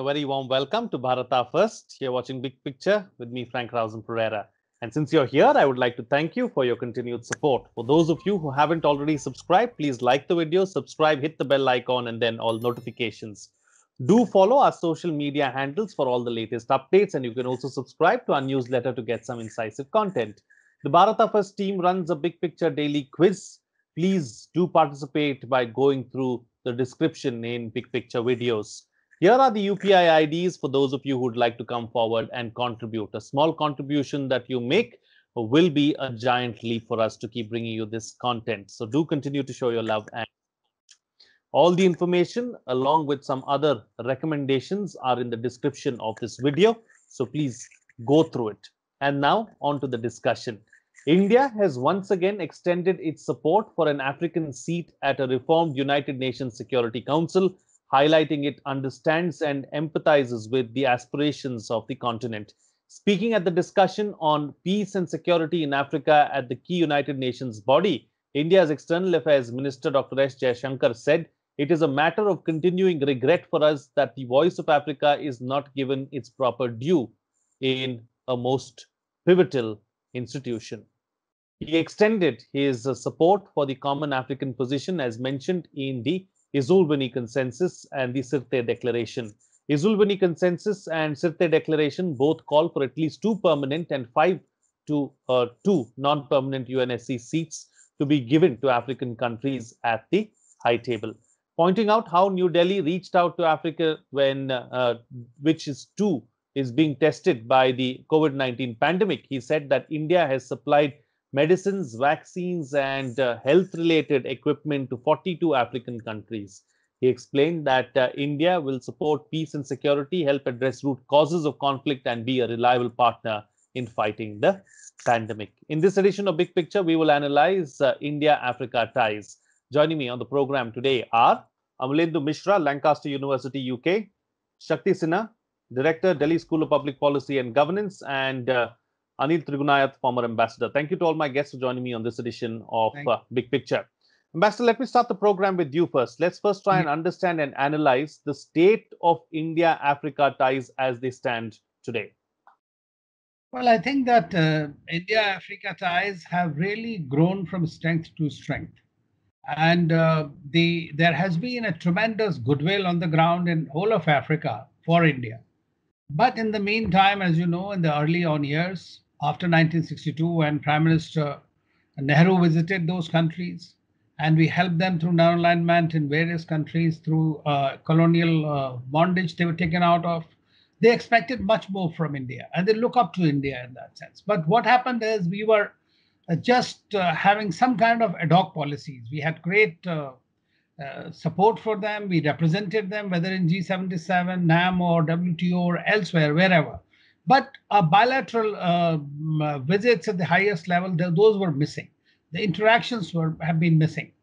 very warm welcome to Bharata First. You're watching Big Picture with me, Frank Rausen Pereira. And since you're here, I would like to thank you for your continued support. For those of you who haven't already subscribed, please like the video, subscribe, hit the bell icon, and then all notifications. Do follow our social media handles for all the latest updates, and you can also subscribe to our newsletter to get some incisive content. The Bharata First team runs a Big Picture daily quiz. Please do participate by going through the description in Big Picture videos. Here are the UPI IDs for those of you who would like to come forward and contribute. A small contribution that you make will be a giant leap for us to keep bringing you this content. So do continue to show your love. And all the information along with some other recommendations are in the description of this video. So please go through it. And now on to the discussion. India has once again extended its support for an African seat at a reformed United Nations Security Council, highlighting it understands and empathizes with the aspirations of the continent. Speaking at the discussion on peace and security in Africa at the key United Nations body, India's External Affairs Minister Dr. S. Jaishankar said, "It is a matter of continuing regret for us that the voice of Africa is not given its proper due in a most pivotal institution." He extended his support for the common African position as mentioned in the Ezulwini Consensus and the Sirte Declaration. Ezulwini Consensus and Sirte Declaration both call for at least 2 permanent and 5 to 2 non-permanent UNSC seats to be given to African countries at the high table. Pointing out how New Delhi reached out to Africa when which is being tested by the COVID-19 pandemic, he said that India has supplied medicines, vaccines, and health-related equipment to 42 African countries. He explained that India will support peace and security, help address root causes of conflict, and be a reliable partner in fighting the pandemic. In this edition of Big Picture, we will analyze India-Africa ties. Joining me on the program today are Amulendu Mishra, Lancaster University, UK, Shakti Sinha, Director, Delhi School of Public Policy and Governance, and Anil Trigunayath, former ambassador. Thank you to all my guests for joining me on this edition of Big Picture. Ambassador, let me start the program with you first. Let's first try and understand and analyze the state of India-Africa ties as they stand today. Well, I think that India-Africa ties have really grown from strength to strength. And there has been a tremendous goodwill on the ground in whole of Africa for India. But in the meantime, as you know, in the early on years, after 1962, when Prime Minister Nehru visited those countries, and we helped them through non-alignment in various countries through colonial bondage they were taken out of, they expected much more from India, and they look up to India in that sense. But what happened is we were just having some kind of ad hoc policies. We had great support for them. We represented them, whether in G77, NAM, or WTO, or elsewhere, wherever. But bilateral visits at the highest level, those were missing. The interactions have been missing.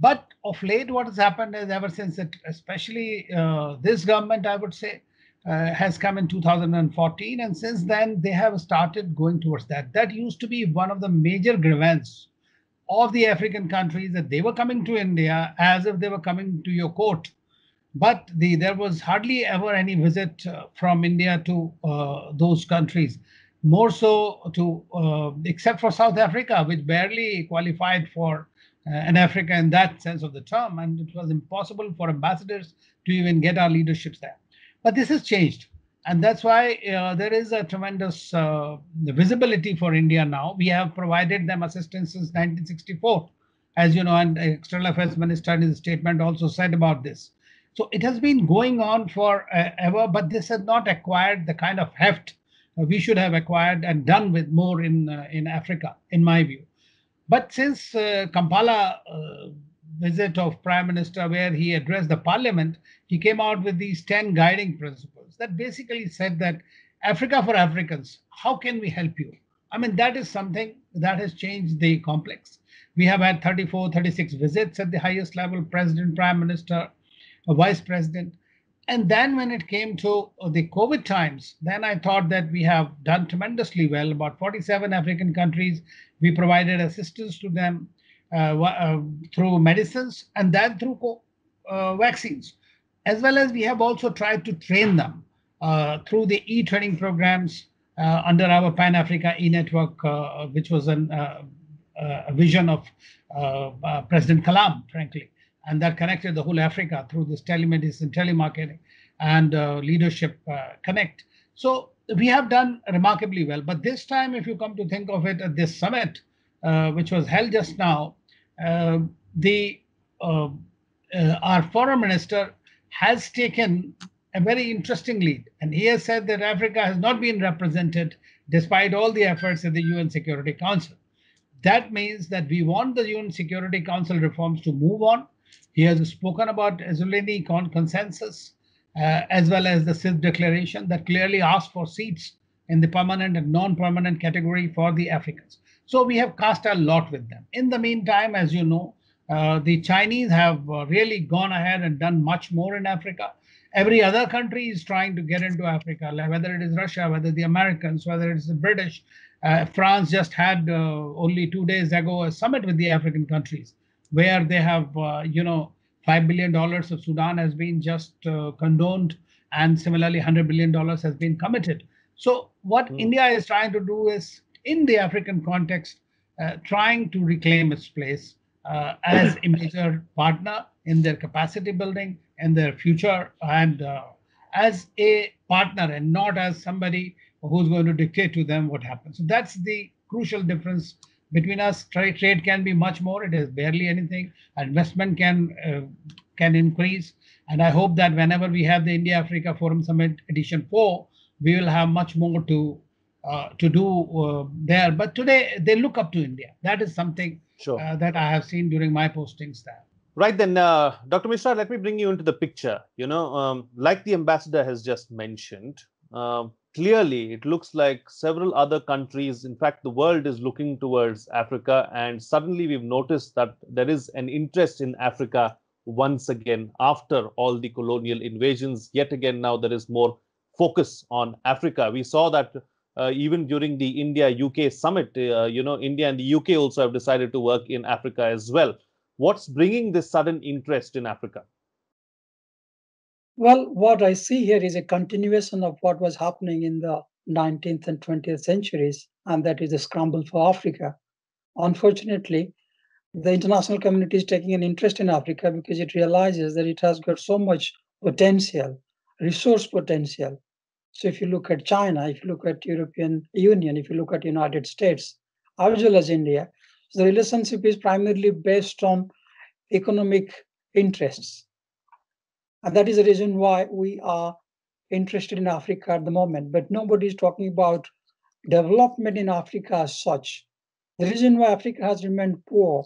But of late, what has happened is ever since it, especially this government, I would say, has come in 2014, and since then they have started going towards that. That used to be one of the major grievances of the African countries, that they were coming to India as if they were coming to your court. But there was hardly ever any visit from India to those countries. More so to, except for South Africa, which barely qualified for an Africa in that sense of the term. And it was impossible for ambassadors to even get our leaderships there. But this has changed. And that's why there is a tremendous visibility for India now. We have provided them assistance since 1964, as you know, and External Affairs Minister in his statement also said about this. So it has been going on forever, but this has not acquired the kind of heft we should have acquired and done with more in Africa, in my view. But since Kampala visit of Prime Minister, where he addressed the Parliament, he came out with these 10 guiding principles that basically said that Africa for Africans, how can we help you? I mean, that is something that has changed the complex. We have had 34, 36 visits at the highest level, President, Prime Minister, Vice President. And then when it came to the COVID times, then I thought that we have done tremendously well. About 47 African countries, we provided assistance to them through medicines and then through vaccines. as well as we have also tried to train them through the e-training programs under our Pan-Africa e-network, which was a vision of President Kalam, frankly, and that connected the whole Africa through this telemedicine, telemarketing, and leadership connect. So we have done remarkably well. But this time, if you come to think of it, at this summit, which was held just now, uh, the uh, our foreign minister has taken a very interesting lead, and he has said that Africa has not been represented despite all the efforts in the UN Security Council. That means that we want the UN Security Council reforms to move on. He has spoken about Ezulwini Consensus, as well as the Sirte Declaration that clearly asks for seats in the permanent and non-permanent category for the Africans. So we have cast a lot with them. In the meantime, as you know, the Chinese have really gone ahead and done much more in Africa. Every other country is trying to get into Africa, like whether it is Russia, whether the Americans, whether it's the British. France just had only 2 days ago a summit with the African countries where they have, $5 billion of Sudan has been just condoned, and similarly, $100 billion has been committed. So, what India is trying to do is, in the African context, trying to reclaim its place as a major partner in their capacity building and their future, and as a partner and not as somebody who's going to dictate to them what happens. So that's the crucial difference between us. Trade can be much more. It is barely anything. Investment can increase, and I hope that whenever we have the India Africa Forum Summit Edition 4, we will have much more to do there. But today they look up to India. That is something that I have seen during my postings there. Right then, Dr. Mishra, let me bring you into the picture. Like the ambassador has just mentioned, clearly it looks like several other countries, in fact, the world is looking towards Africa, and suddenly we've noticed that there is an interest in Africa once again after all the colonial invasions. Yet again, now there is more focus on Africa. We saw that even during the India-UK summit, India and the UK also have decided to work in Africa as well. What's bringing this sudden interest in Africa? Well, what I see here is a continuation of what was happening in the 19th and 20th centuries, and that is the scramble for Africa. Unfortunately, the international community is taking an interest in Africa because it realizes that it has got so much potential, resource potential. So if you look at China, if you look at European Union, if you look at United States, as well as India, so the relationship is primarily based on economic interests. And that is the reason why we are interested in Africa at the moment. But nobody is talking about development in Africa as such. The reason why Africa has remained poor,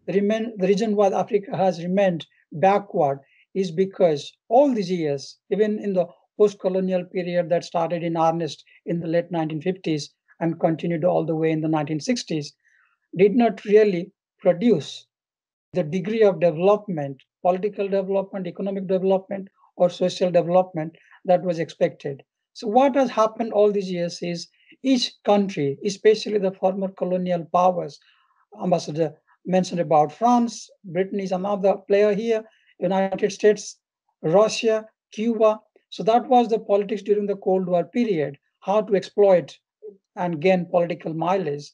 the reason why Africa has remained backward is because all these years, even in the post-colonial period that started in earnest in the late 1950s and continued all the way in the 1960s, did not really produce the degree of development, political development, economic development, or social development that was expected. So, what has happened all these years is each country, especially the former colonial powers, Ambassador mentioned about France, Britain is another player here, United States, Russia, Cuba. So, that was the politics during the Cold War period, how to exploit and gain political mileage.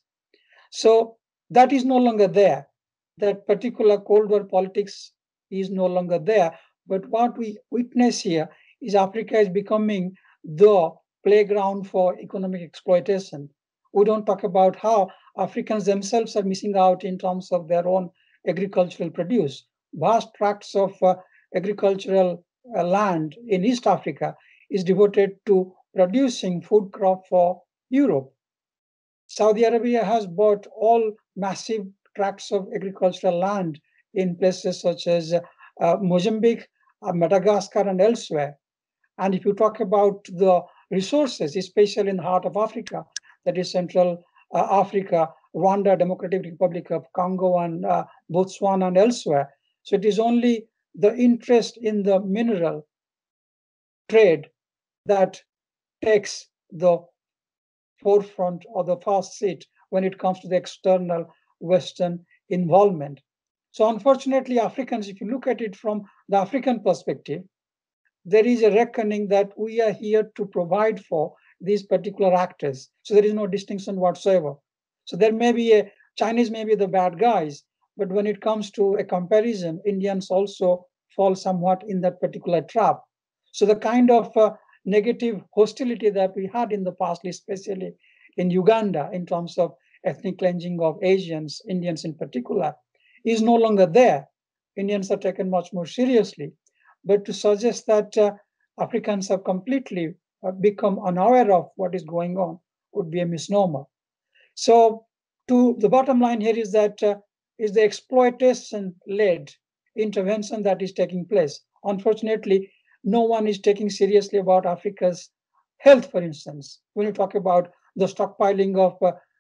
So, that is no longer there. That particular Cold War politics is no longer there. But what we witness here is Africa is becoming the playground for economic exploitation. We don't talk about how Africans themselves are missing out in terms of their own agricultural produce. Vast tracts of agricultural land in East Africa is devoted to producing food crop for Europe. Saudi Arabia has bought all massive tracts of agricultural land in places such as Mozambique, Madagascar, and elsewhere. And if you talk about the resources, especially in the heart of Africa, that is Central Africa, Rwanda, Democratic Republic of Congo, and Botswana, and elsewhere. So it is only the interest in the mineral trade that takes the forefront or the first seat when it comes to the external Western involvement. So, unfortunately, Africans, if you look at it from the African perspective, there is a reckoning that we are here to provide for these particular actors. So there is no distinction whatsoever. So there may be Chinese may be the bad guys, but when it comes to a comparison, Indians also fall somewhat in that particular trap. So the kind of negative hostility that we had in the past, especially in Uganda, in terms of ethnic cleansing of Asians, Indians in particular, is no longer there. Indians are taken much more seriously. But to suggest that Africans have completely become unaware of what is going on would be a misnomer. So, the bottom line here is that is the exploitation-led intervention that is taking place. Unfortunately, no one is taking seriously about Africa's health, for instance. When you talk about the stockpiling of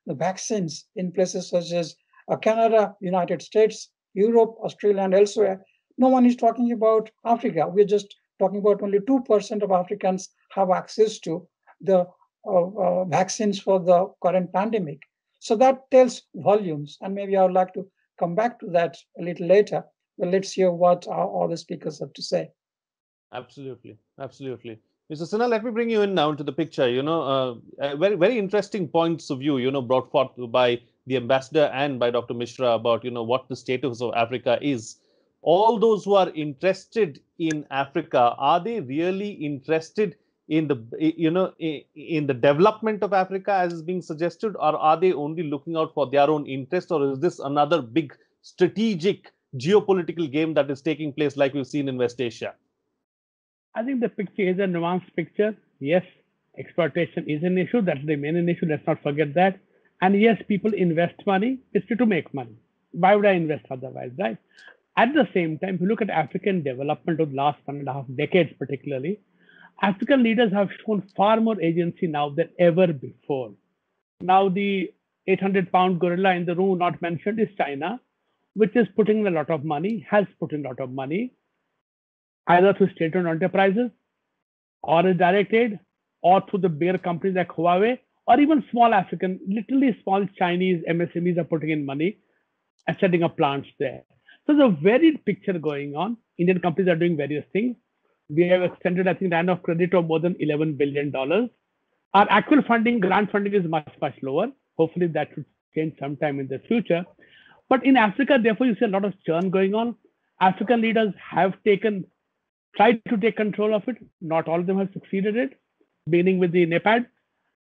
the vaccines in places such as Canada, United States, Europe, Australia, and elsewhere, no one is talking about Africa. We're just talking about only 2% of Africans have access to the vaccines for the current pandemic. So that tells volumes, and maybe I would like to come back to that a little later. But let's hear what our other speakers have to say. Absolutely, absolutely. Mr. Sinha, let me bring you in now into the picture. Very, very interesting points of view, brought forth by the ambassador and by Dr. Mishra about, what the status of Africa is. All those who are interested in Africa, are they really interested in the, in the development of Africa as is being suggested, or are they only looking out for their own interest, or is this another big strategic geopolitical game that is taking place like we've seen in West Asia? I think the picture is a nuanced picture. Yes, exploitation is an issue. That's the main issue. Let's not forget that. And yes, people invest money. It's to make money. Why would I invest otherwise, right? At the same time, if you look at African development of the last 1.5 decades, particularly, African leaders have shown far more agency now than ever before. Now, the 800-pound gorilla in the room not mentioned is China, which is putting a lot of money, has put in a lot of money, either through state-owned enterprises, or a direct aid, or through the bigger companies like Huawei, or even small African, literally small Chinese MSMEs are putting in money and setting up plants there. So there's a varied picture going on. Indian companies are doing various things. We have extended, I think, line of credit of more than $11 billion. Our actual funding, grant funding is much, much lower. Hopefully that should change sometime in the future. But in Africa, therefore, you see a lot of churn going on. African leaders have tried to take control of it. Not all of them have succeeded it, beginning with the NEPAD.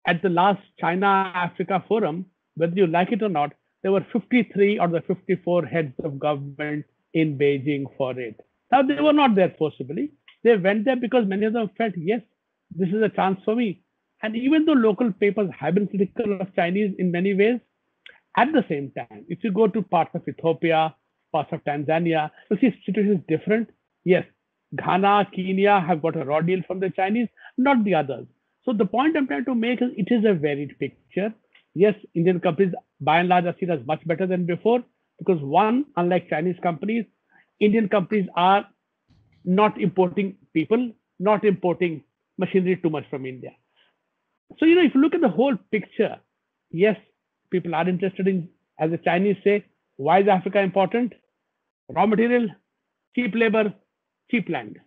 At the last China-Africa forum, whether you like it or not, there were 53 or the 54 heads of government in Beijing for it. Now, they were not there forcibly. They went there because many of them felt, yes, this is a chance for me. And even though local papers have been critical of Chinese in many ways, at the same time, if you go to parts of Ethiopia, parts of Tanzania, you see the situation is different. Yes, Ghana, Kenya have got a raw deal from the Chinese, not the others. So the point I'm trying to make is it is a varied picture. Yes, Indian companies by and large are seen as much better than before because one, unlike Chinese companies, Indian companies are not importing people, not importing machinery too much from India. So, if you look at the whole picture, yes, people are interested in, as the Chinese say, why is Africa important? Raw material, cheap labor, cheap land,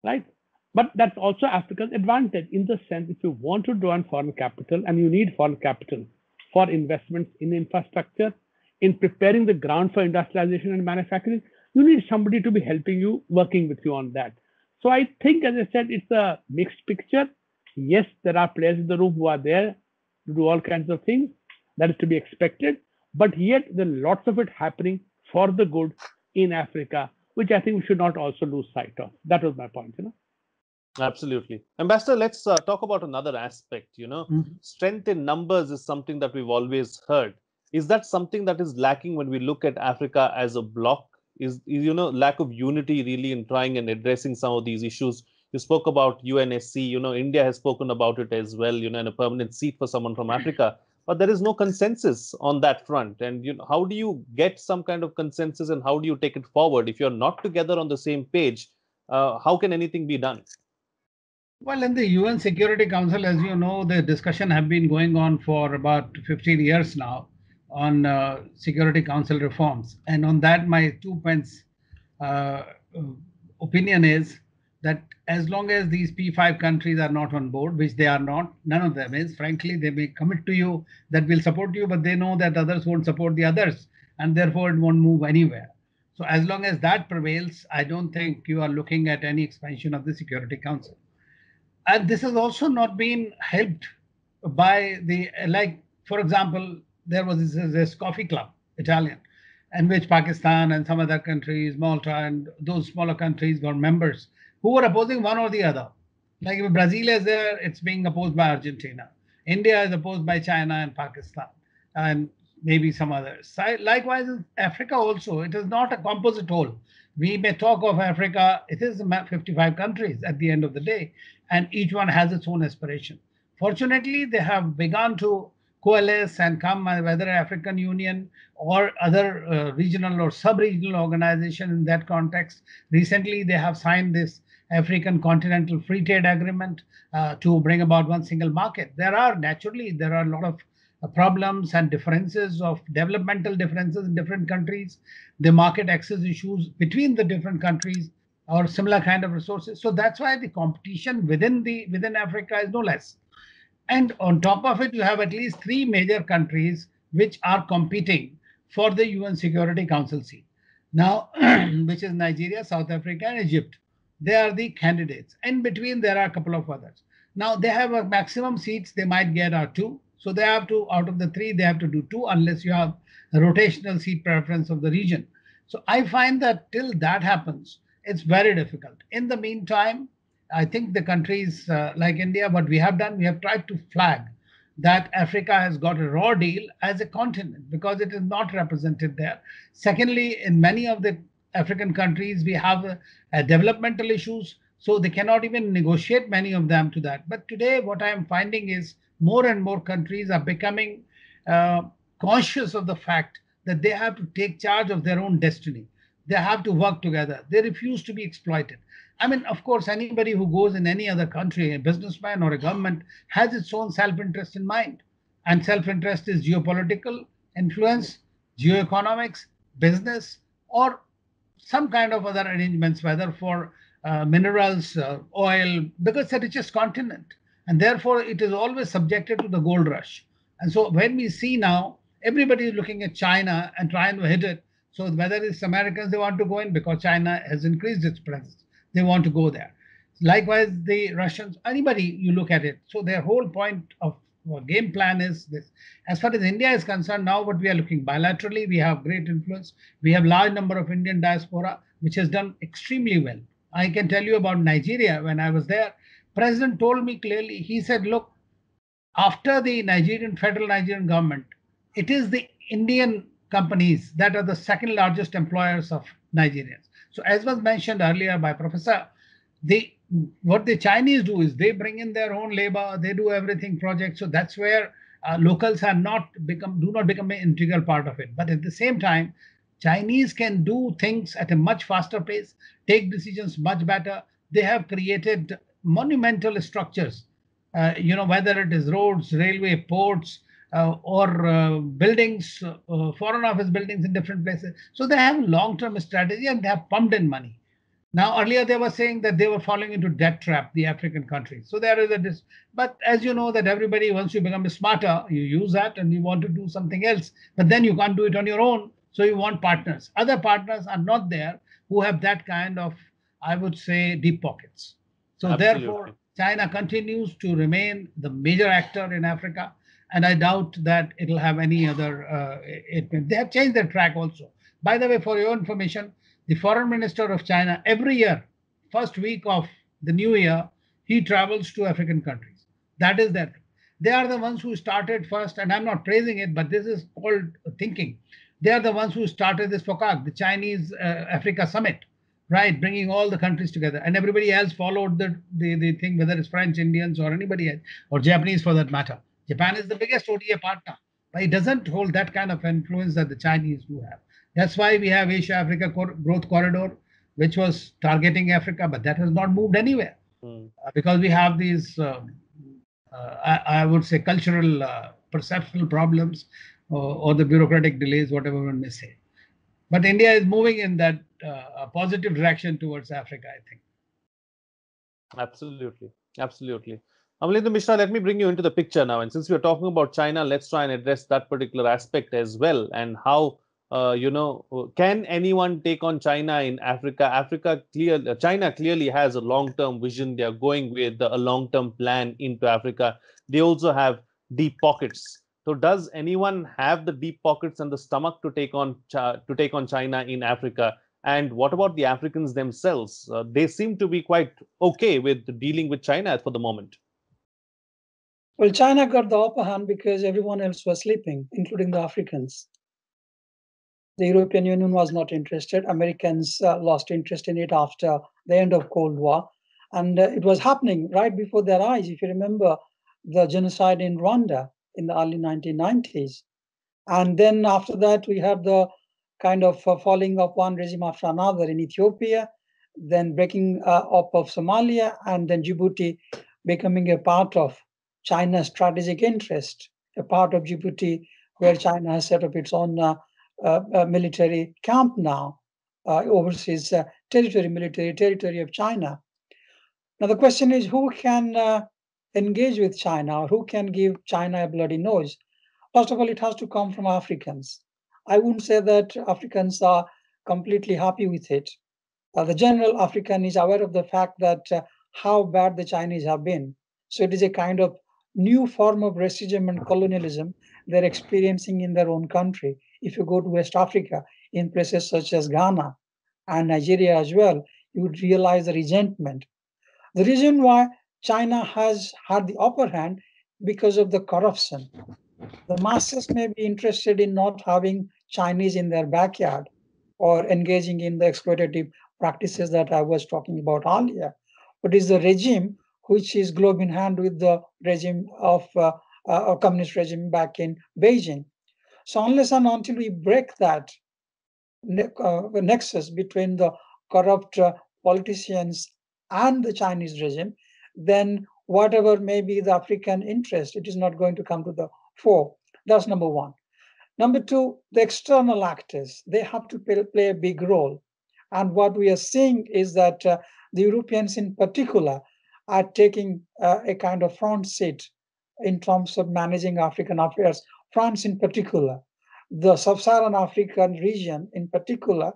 right? But that's also Africa's advantage in the sense if you want to draw on foreign capital and you need foreign capital for investments in infrastructure, in preparing the ground for industrialization and manufacturing, you need somebody to be helping you, working with you on that. So I think, as I said, it's a mixed picture. Yes, there are players in the room who are there to do all kinds of things. That is to be expected. But yet, there are lots of it happening for the good in Africa, which I think we should not also lose sight of. That was my point, Absolutely. Ambassador, let's talk about another aspect. Strength in numbers is something that we've always heard. Is that something that is lacking when we look at Africa as a bloc? Is lack of unity really in trying and addressing some of these issues? You spoke about UNSC, India has spoken about it as well, and a permanent seat for someone from Africa. But there is no consensus on that front. And how do you get some kind of consensus and how do you take it forward? If you're not together on the same page, how can anything be done? Well, in the UN Security Council, as you know, the discussion have been going on for about 15 years now on Security Council reforms. And on that, my 2 pence uh, opinion is that as long as these P5 countries are not on board, which they are not, none of them is, frankly, they may commit to you that will support you, but they know that others won't support the others, and therefore it won't move anywhere. So as long as that prevails, I don't think you are looking at any expansion of the Security Council. And this has also not been helped by the, like, for example, there was this coffee club, Italian, in which Pakistan and some other countries, Malta and those smaller countries were members who were opposing one or the other. Like if Brazil is there, it's being opposed by Argentina. India is opposed by China and Pakistan, and maybe some others. Likewise, in Africa also, it is not a composite whole. We may talk of Africa, it is 55 countries at the end of the day, and each one has its own aspiration. Fortunately, they have begun to coalesce and come, whether African Union or other regional or sub-regional organization in that context. Recently, they have signed this African Continental Free Trade Agreement to bring about one single market. There are a lot of problems and differences of developmental differences in different countries, the market access issues between the different countries or similar kind of resources. So that's why the competition within Africa is no less. And on top of it, you have at least three major countries which are competing for the UN Security Council seat. Now, which is Nigeria, South Africa, and Egypt. They are the candidates. In between, there are a couple of others. Now, they have a maximum seats they might get are two. So they have to, out of the three, they have to do two unless you have a rotational seat preference of the region. So I find that till that happens, it's very difficult. In the meantime, I think the countries like India, what we have done, we have tried to flag that Africa has got a raw deal as a continent because it is not represented there. Secondly, in many of the African countries, we have developmental issues, so they cannot even negotiate many of them to that. But today, what I am finding is more and more countries are becoming conscious of the fact that they have to take charge of their own destiny. They have to work together. They refuse to be exploited. I mean, of course, anybody who goes in any other country, a businessman or a government, has its own self-interest in mind. And self-interest is geopolitical influence, geoeconomics, business, or some kind of other arrangements, whether for minerals, oil, because it's the richest continent. And therefore, it is always subjected to the gold rush. And so when we see now, everybody is looking at China and trying to hit it. So whether it's Americans, they want to go in because China has increased its presence. They want to go there. Likewise, the Russians, anybody you look at it. So their whole point of game plan is this. As far as India is concerned, now what we are looking bilaterally, we have great influence. We have large number of Indian diaspora, which has done extremely well. I can tell you about Nigeria. When I was there, President told me clearly, he said, look, after the federal Nigerian government, it is the Indian companies that are the second largest employers of Nigerians. So as was mentioned earlier by Professor, what the Chinese do is they bring in their own labor, they do everything projects. So that's where locals do not become an integral part of it. But at the same time, Chinese can do things at a much faster pace, take decisions much better. They have created monumental structures, whether it is roads, railway, ports, or buildings, foreign office buildings in different places. So they have long-term strategy and they have pumped in money. Now, earlier they were saying that they were falling into debt trap, the African countries. So there is but as you know that everybody, once you become smarter, you use that and you want to do something else, but then you can't do it on your own. So you want partners. Other partners are not there who have that kind of, I would say, deep pockets. So Absolutely. therefore, China continues to remain the major actor in Africa. And I doubt that it'll have any other. They have changed their track also. By the way, for your information, the foreign minister of China, every year, first week of the new year, he travels to African countries. That is that. They are the ones who started first, and I'm not praising it, but this is called thinking. They are the ones who started this FOCAC, the Chinese Africa Summit, right? Bringing all the countries together. And everybody else followed the thing, whether it's French, Indians, or anybody else, or Japanese for that matter. Japan is the biggest ODA partner, but it doesn't hold that kind of influence that the Chinese do have. That's why we have Asia-Africa Growth Corridor, which was targeting Africa, but that has not moved anywhere because we have these, I would say, cultural, perceptual problems or the bureaucratic delays, whatever one may say. But India is moving in that positive direction towards Africa, I think. Absolutely, absolutely. Amalindu Mishra, let me bring you into the picture now. And since we are talking about China, let's try and address that particular aspect as well. And how, can anyone take on China in Africa? China clearly has a long-term vision. They are going with a long-term plan into Africa. They also have deep pockets. So, does anyone have the deep pockets and the stomach to take on China in Africa? And what about the Africans themselves? They seem to be quite okay with dealing with China for the moment. Well, China got the upper hand because everyone else was sleeping, including the Africans. The European Union was not interested. Americans lost interest in it after the end of Cold War. And it was happening right before their eyes. If you remember the genocide in Rwanda in the early 1990s. And then after that, we had the kind of falling of one regime after another in Ethiopia, then breaking up of Somalia, and then Djibouti becoming a part of China's strategic interest, a part of Djibouti where China has set up its own military camp now, overseas military territory of China. Now the question is, who can engage with China, or who can give China a bloody nose? First of all, it has to come from Africans. I wouldn't say that Africans are completely happy with it. The general African is aware of the fact that how bad the Chinese have been. So it is a kind of new form of racism and colonialism they're experiencing in their own country. If you go to West Africa, in places such as Ghana and Nigeria as well, you would realize the resentment. The reason why China has had the upper hand because of the corruption. The masses may be interested in not having Chinese in their backyard or engaging in the exploitative practices that I was talking about earlier. But it's the regime which is glove in hand with the regime of a communist regime back in Beijing. So unless and until we break that nexus between the corrupt politicians and the Chinese regime, then whatever may be the African interest, it is not going to come to the fore. That's number one. Number two, the external actors, they have to play a big role. And what we are seeing is that the Europeans in particular are taking a kind of front seat in terms of managing African affairs. France in particular, the sub-Saharan African region in particular,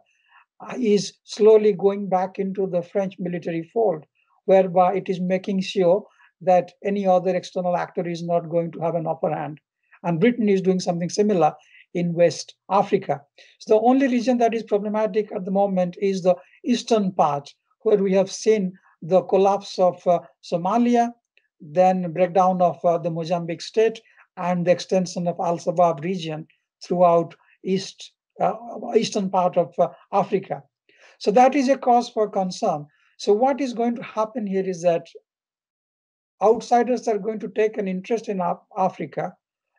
is slowly going back into the French military fold, whereby it is making sure that any other external actor is not going to have an upper hand. And Britain is doing something similar in West Africa. So the only region that is problematic at the moment is the eastern part, where we have seen the collapse of Somalia, then breakdown of the Mozambique state, and the extension of Al-Shabaab region throughout eastern part of Africa. So that is a cause for concern. So what is going to happen here is that outsiders are going to take an interest in Africa,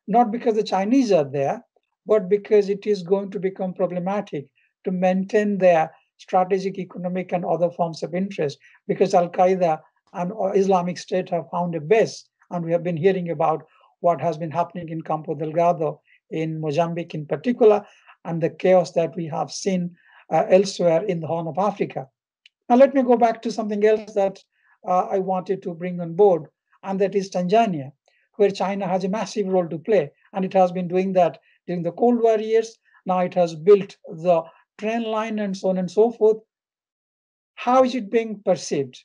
not because the Chinese are there, but because it is going to become problematic to maintain their strategic, economic, and other forms of interest, because Al Qaeda and Islamic State have found a base, and we have been hearing about what has been happening in Campo Delgado in Mozambique in particular, and the chaos that we have seen elsewhere in the Horn of Africa. Now, let me go back to something else that I wanted to bring on board, and that is Tanzania, where China has a massive role to play. And it has been doing that during the Cold War years. Now it has built the train line and so on and so forth. How is it being perceived?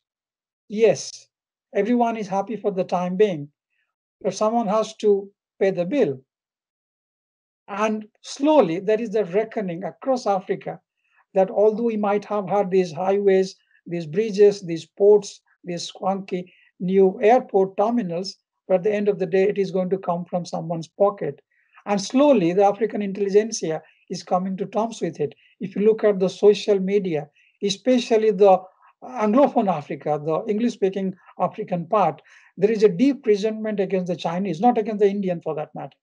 Yes, everyone is happy for the time being, but someone has to pay the bill. And slowly, there is a reckoning across Africa that although we might have had these highways, these bridges, these ports, these swanky new airport terminals, but at the end of the day, it is going to come from someone's pocket. And slowly, the African intelligentsia is coming to terms with it. If you look at the social media, especially the Anglophone Africa, the English speaking African part, there is a deep resentment against the Chinese, not against the Indian for that matter.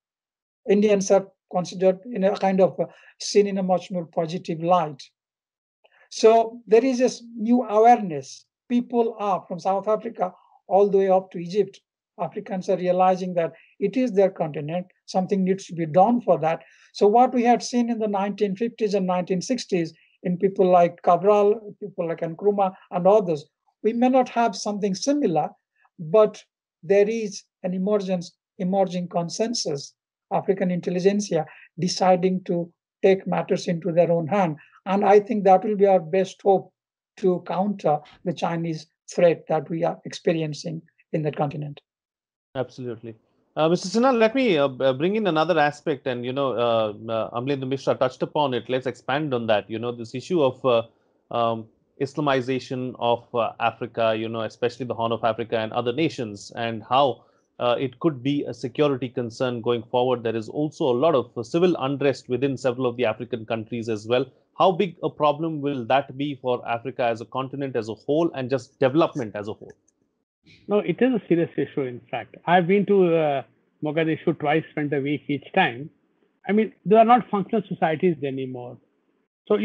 Indians are considered in a kind of seen in a much more positive light. So there is this new awareness. People are from South Africa all the way up to Egypt. Africans are realizing that it is their continent. Something needs to be done for that. So what we had seen in the 1950s and 1960s in people like Cabral, people like Nkrumah and others, We may not have something similar, but there is an emerging consensus, African intelligentsia deciding to take matters into their own hand. And I think that will be our best hope to counter the Chinese threat that we are experiencing in that continent. Absolutely. Mr. Sinha, let me bring in another aspect, and Amlendra Mishra touched upon it. Let's expand on that. This issue of Islamization of Africa, especially the Horn of Africa and other nations, and how it could be a security concern going forward. There is also a lot of civil unrest within several of the African countries as well. How big a problem will that be for Africa as a continent as a whole, and just development as a whole? No, it is a serious issue, in fact. I've been to Mogadishu twice, spent a week each time. I mean, they are not functional societies anymore. So,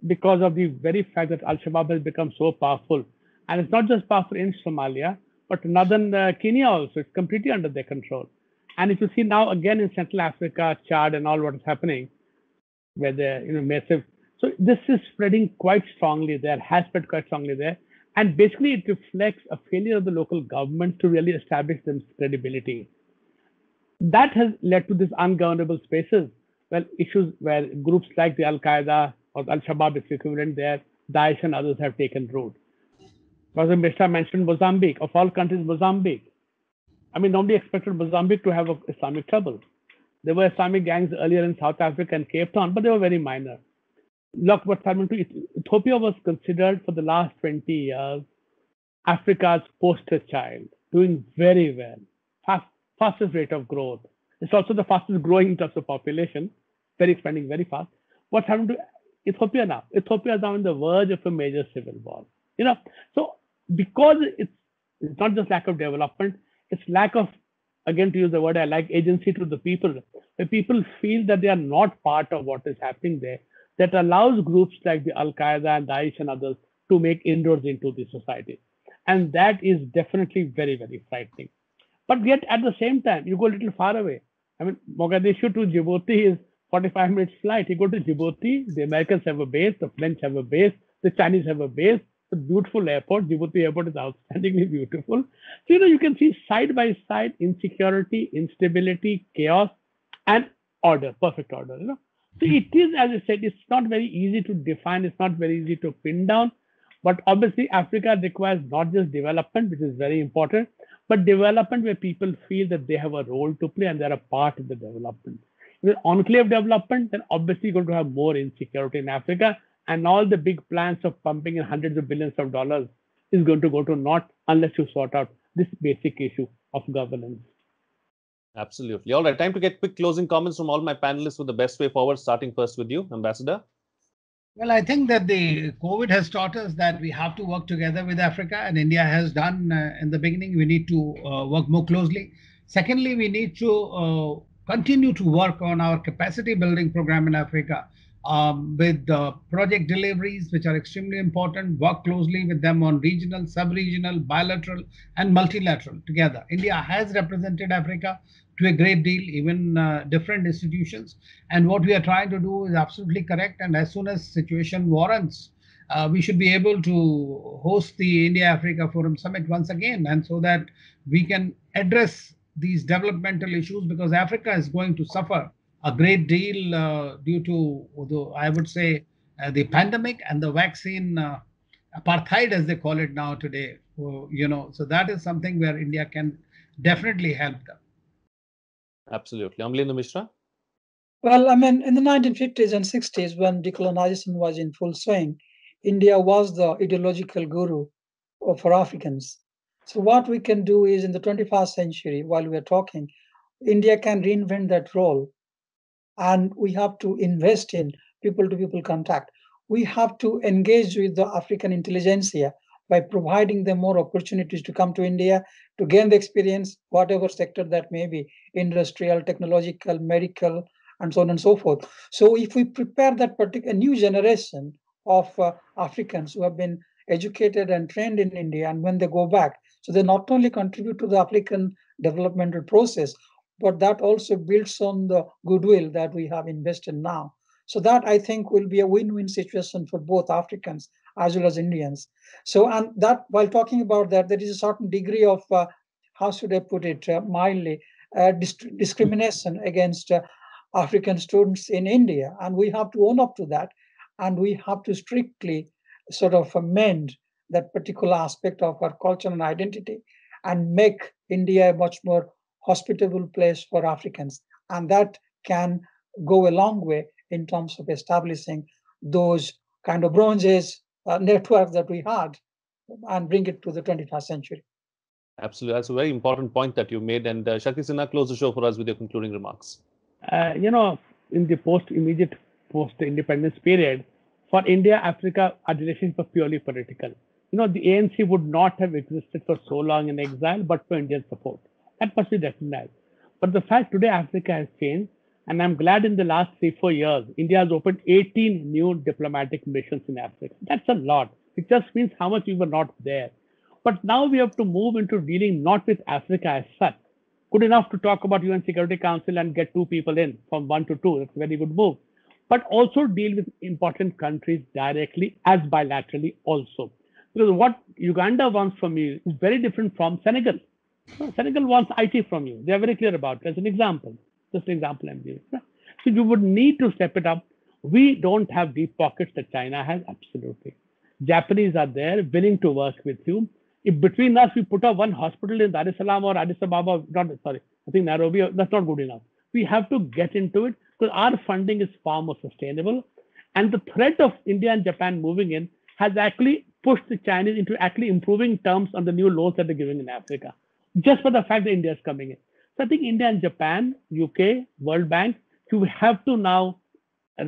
because of the very fact that Al Shabaab has become so powerful, and it's not just powerful in Somalia, but northern Kenya also, it's completely under their control. And if you see now again in Central Africa, Chad, and all what is happening, where they're massive. So this is spreading quite strongly there, has spread quite strongly there. And basically, it reflects a failure of the local government to really establish their credibility. That has led to these ungovernable spaces, issues where groups like the Al Qaeda or Al Shabaab, its equivalent there, Daesh and others have taken root. President Mishra mentioned Mozambique, of all countries, Mozambique. I mean, nobody expected Mozambique to have Islamic trouble. There were Islamic gangs earlier in South Africa and Cape Town, but they were very minor. Look what's happened to Ethiopia was considered for the last 20 years Africa's poster child, doing very well, fastest rate of growth. It's also the fastest growing in terms of population, expanding very fast. What's happened to Ethiopia now? Ethiopia is now on the verge of a major civil war. So because it's not just lack of development, it's lack of, again to use the word I like, agency to the people. The people feel that they are not part of what is happening there. That allows groups like the Al Qaeda and Daesh and others to make inroads into the society. And that is definitely very frightening. But yet at the same time, you go a little far away. I mean, Mogadishu to Djibouti is 45 minutes flight. You go to Djibouti, the Americans have a base, the French have a base, the Chinese have a base. It's a beautiful airport. Djibouti airport is outstandingly beautiful. So, you can see side by side insecurity, instability, chaos, and order, perfect order, So it is, as I said, it's not very easy to define. It's not very easy to pin down. But obviously, Africa requires not just development, which is very important, but development where people feel that they have a role to play and they're a part of the development. With enclave development, then obviously you're going to have more insecurity in Africa, and all the big plans of pumping in hundreds of billions of dollars is going to go to naught unless you sort out this basic issue of governance. Absolutely. All right, time to get quick closing comments from all my panelists with the best way forward, starting first with you, Ambassador. Well, I think that the COVID has taught us that we have to work together with Africa, and India has done in the beginning. We need to work more closely. Secondly, we need to continue to work on our capacity building program in Africa with project deliveries, which are extremely important. Work closely with them on regional, sub-regional, bilateral, and multilateral together. India has represented Africa to a great deal, even different institutions. And what we are trying to do is absolutely correct. And as soon as situation warrants, we should be able to host the India-Africa Forum Summit once again, and so that we can address these developmental issues, because Africa is going to suffer a great deal due to, I would say, the pandemic and the vaccine apartheid, as they call it now today. So that is something where India can definitely help them. Absolutely. Amlendra Mishra? Well, I mean, in the 1950s and 60s, when decolonization was in full swing, India was the ideological guru for Africans. So what we can do is, in the 21st century, while we are talking, India can reinvent that role. And we have to invest in people-to-people contact. We have to engage with the African intelligentsia by providing them more opportunities to come to India to gain the experience, whatever sector that may be, industrial, technological, medical, and so on and so forth. So if we prepare that particular new generation of Africans who have been educated and trained in India, and when they go back, so they not only contribute to the African developmental process, but that also builds on the goodwill that we have invested now. So that I think will be a win-win situation for both Africans as well as Indians. So, and that while talking about that, there is a certain degree of, how should I put it mildly, discrimination against African students in India. And we have to own up to that. And we have to strictly sort of amend that particular aspect of our culture and identity and make India a much more hospitable place for Africans. And that can go a long way in terms of establishing those kind of Bronze Age networks that we had and bring it to the 21st century. Absolutely. That's a very important point that you made. And Shakti Sinha, close the show for us with your concluding remarks. You know, in the immediate post-independence period, for India, Africa, our relations were purely political. You know, the ANC would not have existed for so long in exile, but for Indian support. That must be recognized. But the fact today Africa has changed, and I'm glad in the last 3-4 years, India has opened 18 new diplomatic missions in Africa. That's a lot. It just means how much we were not there. But now we have to move into dealing not with Africa as such. Good enough to talk about UN Security Council and get 2 people in from 1 to 2. That's a very good move. But also deal with important countries directly as bilaterally also. Because what Uganda wants from you is very different from Senegal. Senegal wants IT from you. They are very clear about it. As an example, just an example I'm giving. So you would need to step it up. We don't have deep pockets that China has, absolutely. Japanese are there, willing to work with you. If between us we put up one hospital in Dar es Salaam or Addis Ababa, I think Nairobi, that's not good enough. We have to get into it because our funding is far more sustainable. And the threat of India and Japan moving in has actually pushed the Chinese into actually improving terms on the new loans that they're giving in Africa, just for the fact that India is coming in. So I think India and Japan, UK, World Bank, you have to now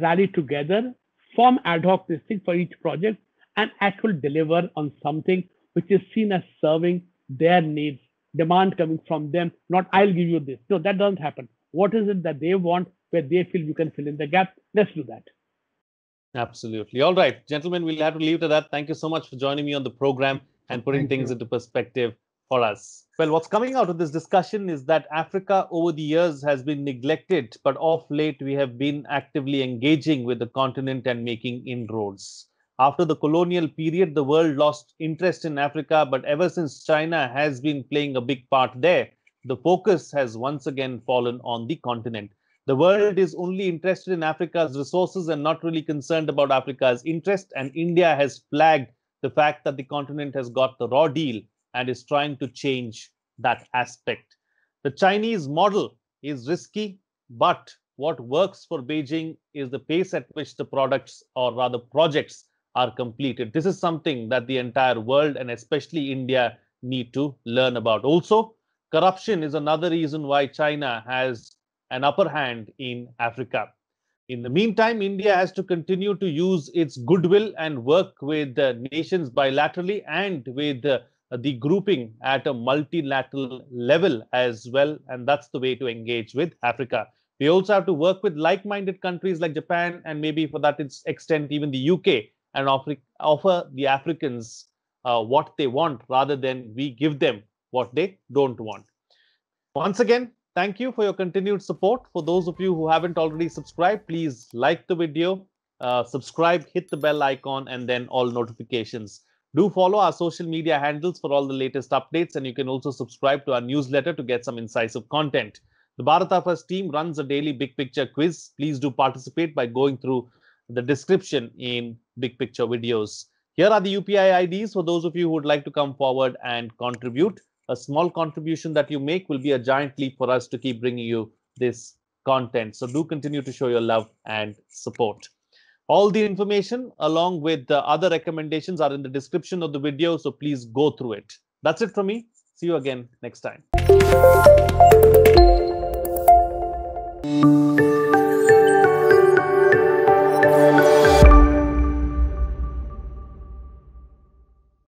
rally together, form ad hoc this thing for each project, and actually deliver on something which is seen as serving their needs, demand coming from them, not I'll give you this. No, that doesn't happen. What is it that they want, where they feel you can fill in the gap? Let's do that. Absolutely. All right, gentlemen, we'll have to leave it at that. Thank you so much for joining me on the program and putting things into perspective for us. Well, what's coming out of this discussion is that Africa over the years has been neglected, but of late we have been actively engaging with the continent and making inroads. After the colonial period, the world lost interest in Africa, but ever since China has been playing a big part there, the focus has once again fallen on the continent. The world is only interested in Africa's resources and not really concerned about Africa's interest. And India has flagged the fact that the continent has got the raw deal and is trying to change that aspect. The Chinese model is risky, but what works for Beijing is the pace at which the products, or rather projects, are completed. This is something that the entire world and especially India need to learn about. Also, corruption is another reason why China has an upper hand in Africa. In the meantime, India has to continue to use its goodwill and work with nations bilaterally and with the grouping at a multilateral level as well. And that's the way to engage with Africa. We also have to work with like-minded countries like Japan and maybe for that extent even the UK and offer the Africans what they want rather than we give them what they don't want. Once again, thank you for your continued support. For those of you who haven't already subscribed, please like the video, subscribe, hit the bell icon, and then all notifications. Do follow our social media handles for all the latest updates, and you can also subscribe to our newsletter to get some incisive content. The Bharata First team runs a daily Big Picture quiz. Please do participate by going through the description in Big Picture videos. Here are the UPI IDs for those of you who would like to come forward and contribute. A small contribution that you make will be a giant leap for us to keep bringing you this content. So do continue to show your love and support. All the information along with the other recommendations are in the description of the video. So please go through it. That's it from me. See you again next time.